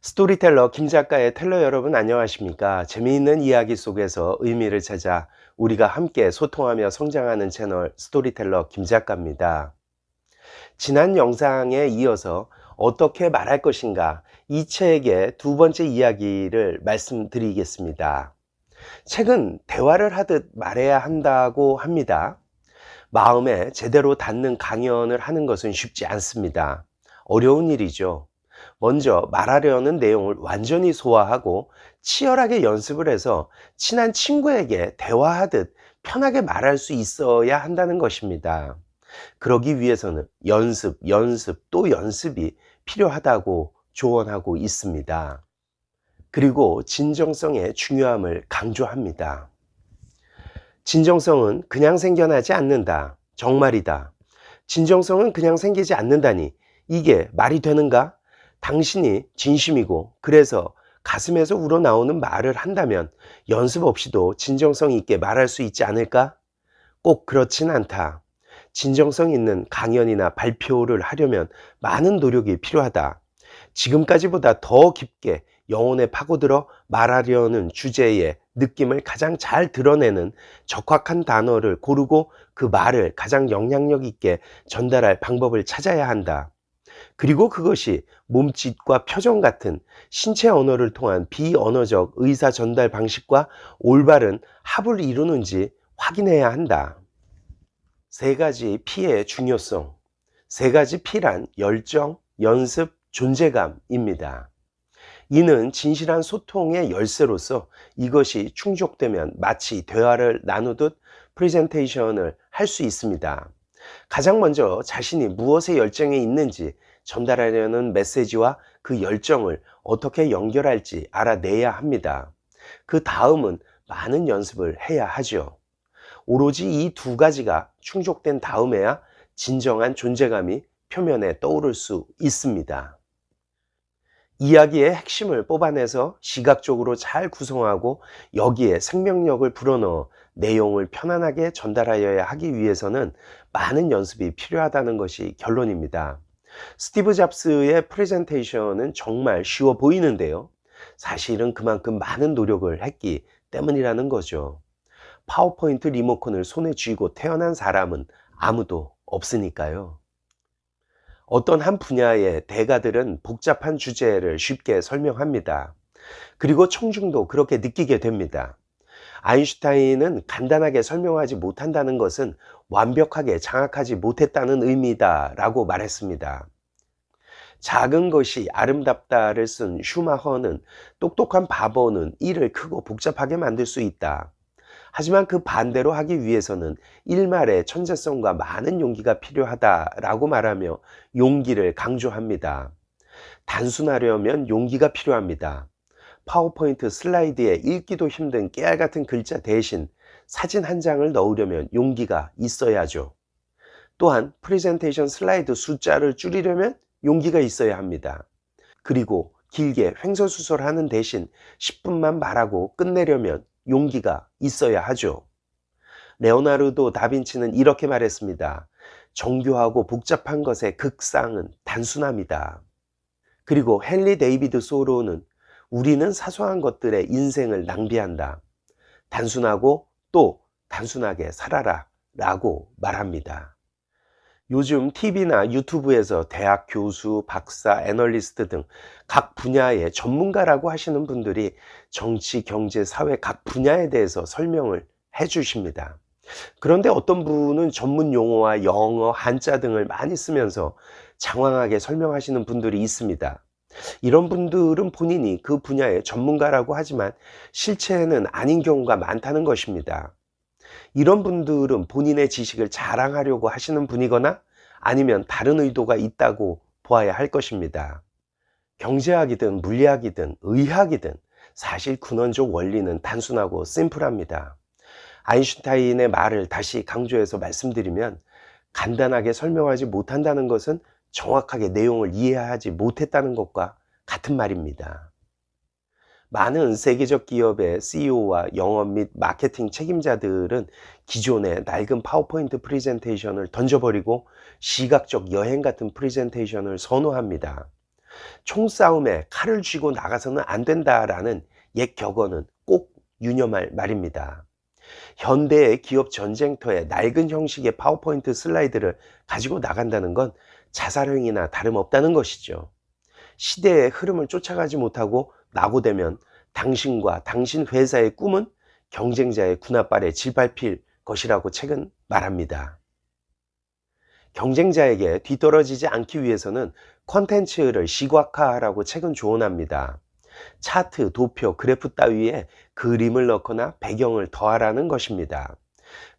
스토리텔러 김 작가의 텔러 여러분 안녕하십니까? 재미있는 이야기 속에서 의미를 찾아 우리가 함께 소통하며 성장하는 채널 스토리텔러 김 작가입니다. 지난 영상에 이어서 어떻게 말할 것인가 이 책의 두 번째 이야기를 말씀드리겠습니다. 책은 대화를 하듯 말해야 한다고 합니다. 마음에 제대로 닿는 강연을 하는 것은 쉽지 않습니다. 어려운 일이죠. 먼저 말하려는 내용을 완전히 소화하고 치열하게 연습을 해서 친한 친구에게 대화하듯 편하게 말할 수 있어야 한다는 것입니다. 그러기 위해서는 연습 또 연습이 필요하다고 조언하고 있습니다. 그리고 진정성의 중요함을 강조합니다. 진정성은 그냥 생겨나지 않는다. 정말이다. 진정성은 그냥 생기지 않는다니 이게 말이 되는가? 당신이 진심이고 그래서 가슴에서 우러나오는 말을 한다면 연습 없이도 진정성 있게 말할 수 있지 않을까? 꼭 그렇진 않다. 진정성 있는 강연이나 발표를 하려면 많은 노력이 필요하다. 지금까지보다 더 깊게 영혼에 파고들어 말하려는 주제의 느낌을 가장 잘 드러내는 적확한 단어를 고르고 그 말을 가장 영향력 있게 전달할 방법을 찾아야 한다. 그리고 그것이 몸짓과 표정 같은 신체 언어를 통한 비언어적 의사 전달 방식과 올바른 합을 이루는지 확인해야 한다. 세 가지 P의 중요성. 세 가지 P란 열정, 연습, 존재감입니다. 이는 진실한 소통의 열쇠로서 이것이 충족되면 마치 대화를 나누듯 프레젠테이션을 할 수 있습니다. 가장 먼저 자신이 무엇에 열정이 있는지 전달하려는 메시지와 그 열정을 어떻게 연결할지 알아내야 합니다. 그 다음은 많은 연습을 해야 하죠. 오로지 이 두 가지가 충족된 다음에야 진정한 존재감이 표면에 떠오를 수 있습니다. 이야기의 핵심을 뽑아내서 시각적으로 잘 구성하고 여기에 생명력을 불어넣어 내용을 편안하게 전달하여야 하기 위해서는 많은 연습이 필요하다는 것이 결론입니다. 스티브 잡스의 프레젠테이션은 정말 쉬워 보이는데요. 사실은 그만큼 많은 노력을 했기 때문이라는 거죠. 파워포인트 리모컨을 손에 쥐고 태어난 사람은 아무도 없으니까요. 어떤 한 분야의 대가들은 복잡한 주제를 쉽게 설명합니다. 그리고 청중도 그렇게 느끼게 됩니다. 아인슈타인은 간단하게 설명하지 못한다는 것은 완벽하게 장악하지 못했다는 의미다 라고 말했습니다. 작은 것이 아름답다를 쓴 슈마허는 똑똑한 바보는 일을 크고 복잡하게 만들 수 있다. 하지만 그 반대로 하기 위해서는 일말의 천재성과 많은 용기가 필요하다라고 말하며 용기를 강조합니다. 단순하려면 용기가 필요합니다. 파워포인트 슬라이드에 읽기도 힘든 깨알같은 글자 대신 사진 한 장을 넣으려면 용기가 있어야죠. 또한 프레젠테이션 슬라이드 숫자를 줄이려면 용기가 있어야 합니다. 그리고 길게 횡설수설하는 대신 10분만 말하고 끝내려면 용기가 있어야 하죠. 레오나르도 다빈치는 이렇게 말했습니다. 정교하고 복잡한 것의 극상은 단순함이다. 그리고 헨리 데이비드 소로는 우리는 사소한 것들의 인생을 낭비한다. 단순하고 또 단순하게 살아라 라고 말합니다. 요즘 TV나 유튜브에서 대학 교수, 박사, 애널리스트 등 각 분야의 전문가라고 하시는 분들이 정치, 경제, 사회 각 분야에 대해서 설명을 해 주십니다. 그런데 어떤 분은 전문 용어와 영어, 한자 등을 많이 쓰면서 장황하게 설명하시는 분들이 있습니다. 이런 분들은 본인이 그 분야의 전문가라고 하지만 실체는 아닌 경우가 많다는 것입니다. 이런 분들은 본인의 지식을 자랑하려고 하시는 분이거나 아니면 다른 의도가 있다고 보아야 할 것입니다. 경제학이든 물리학이든 의학이든 사실 근원적 원리는 단순하고 심플합니다. 아인슈타인의 말을 다시 강조해서 말씀드리면 간단하게 설명하지 못한다는 것은 정확하게 내용을 이해하지 못했다는 것과 같은 말입니다. 많은 세계적 기업의 CEO와 영업 및 마케팅 책임자들은 기존의 낡은 파워포인트 프레젠테이션을 던져버리고 시각적 여행 같은 프레젠테이션을 선호합니다. 총싸움에 칼을 쥐고 나가서는 안 된다라는 옛 격언은 꼭 유념할 말입니다. 현대의 기업 전쟁터에 낡은 형식의 파워포인트 슬라이드를 가지고 나간다는 건 자살행위나 다름없다는 것이죠. 시대의 흐름을 쫓아가지 못하고 낙오되면 당신과 당신 회사의 꿈은 경쟁자의 군홧발에 짓밟힐 것이라고 책은 말합니다. 경쟁자에게 뒤떨어지지 않기 위해서는 콘텐츠를 시각화하라고 책은 조언합니다. 차트, 도표, 그래프 따위에 그림을 넣거나 배경을 더하라는 것입니다.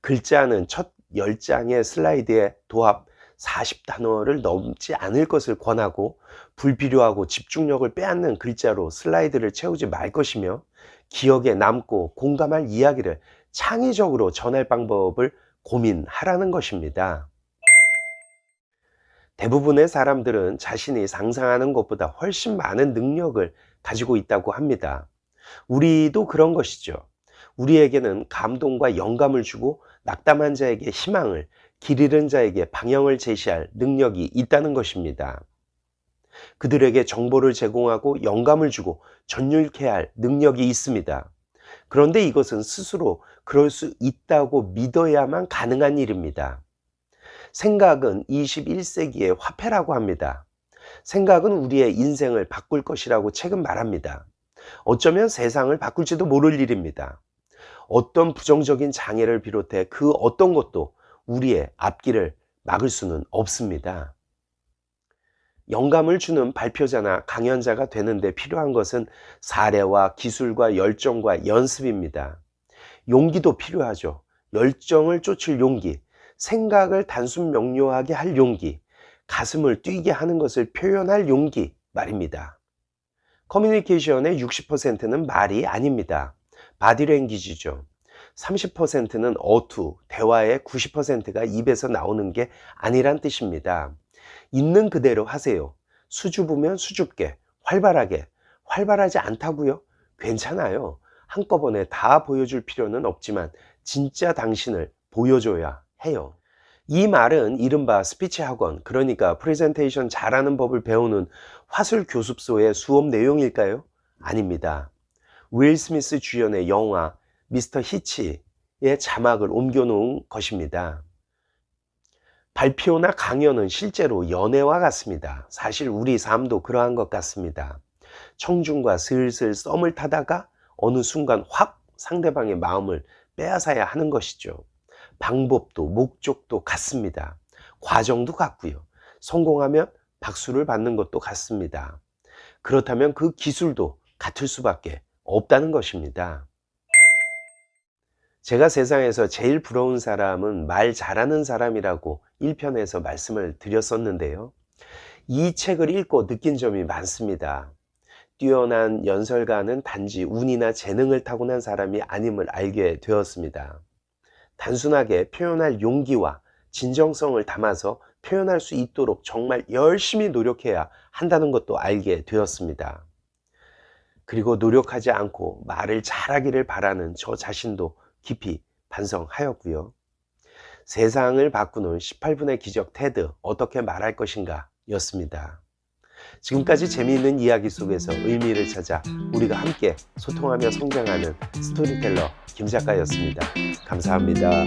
글자는 첫 10장의 슬라이드에 도합 40단어를 넘지 않을 것을 권하고 불필요하고 집중력을 빼앗는 글자로 슬라이드를 채우지 말 것이며 기억에 남고 공감할 이야기를 창의적으로 전할 방법을 고민하라는 것입니다. 대부분의 사람들은 자신이 상상하는 것보다 훨씬 많은 능력을 가지고 있다고 합니다. 우리도 그런 것이죠. 우리에게는 감동과 영감을 주고 낙담한 자에게 희망을, 길 잃은 자에게 방향을 제시할 능력이 있다는 것입니다. 그들에게 정보를 제공하고 영감을 주고 전율케 할 능력이 있습니다. 그런데 이것은 스스로 그럴 수 있다고 믿어야만 가능한 일입니다. 생각은 21세기의 화폐라고 합니다. 생각은 우리의 인생을 바꿀 것이라고 책은 말합니다. 어쩌면 세상을 바꿀지도 모를 일입니다. 어떤 부정적인 장애를 비롯해 그 어떤 것도 우리의 앞길을 막을 수는 없습니다. 영감을 주는 발표자나 강연자가 되는데 필요한 것은 사례와 기술과 열정과 연습입니다. 용기도 필요하죠. 열정을 쫓을 용기, 생각을 단순 명료하게 할 용기, 가슴을 뛰게 하는 것을 표현할 용기 말입니다. 커뮤니케이션의 60%는 말이 아닙니다. 바디랭귀지죠. 30%는 어투, 대화의 90%가 입에서 나오는 게 아니란 뜻입니다. 있는 그대로 하세요. 수줍으면 수줍게, 활발하게. 활발하지 않다고요? 괜찮아요. 한꺼번에 다 보여줄 필요는 없지만 진짜 당신을 보여줘야 해요. 이 말은 이른바 스피치 학원, 그러니까 프레젠테이션 잘하는 법을 배우는 화술 교습소의 수업 내용일까요? 아닙니다. 윌 스미스 주연의 영화 미스터 히치의 자막을 옮겨 놓은 것입니다. 발표나 강연은 실제로 연애와 같습니다. 사실 우리 삶도 그러한 것 같습니다. 청중과 슬슬 썸을 타다가 어느 순간 확 상대방의 마음을 빼앗아야 하는 것이죠. 방법도 목적도 같습니다. 과정도 같고요. 성공하면 박수를 받는 것도 같습니다. 그렇다면 그 기술도 같을 수밖에 없다는 것입니다. 제가 세상에서 제일 부러운 사람은 말 잘하는 사람이라고 1편에서 말씀을 드렸었는데요. 이 책을 읽고 느낀 점이 많습니다. 뛰어난 연설가는 단지 운이나 재능을 타고난 사람이 아님을 알게 되었습니다. 단순하게 표현할 용기와 진정성을 담아서 표현할 수 있도록 정말 열심히 노력해야 한다는 것도 알게 되었습니다. 그리고 노력하지 않고 말을 잘하기를 바라는 저 자신도 깊이 반성하였고요. 세상을 바꾸는 18분의 기적 테드 어떻게 말할 것인가 였습니다. 지금까지 재미있는 이야기 속에서 의미를 찾아 우리가 함께 소통하며 성장하는 스토리텔러 김 작가였습니다. 감사합니다.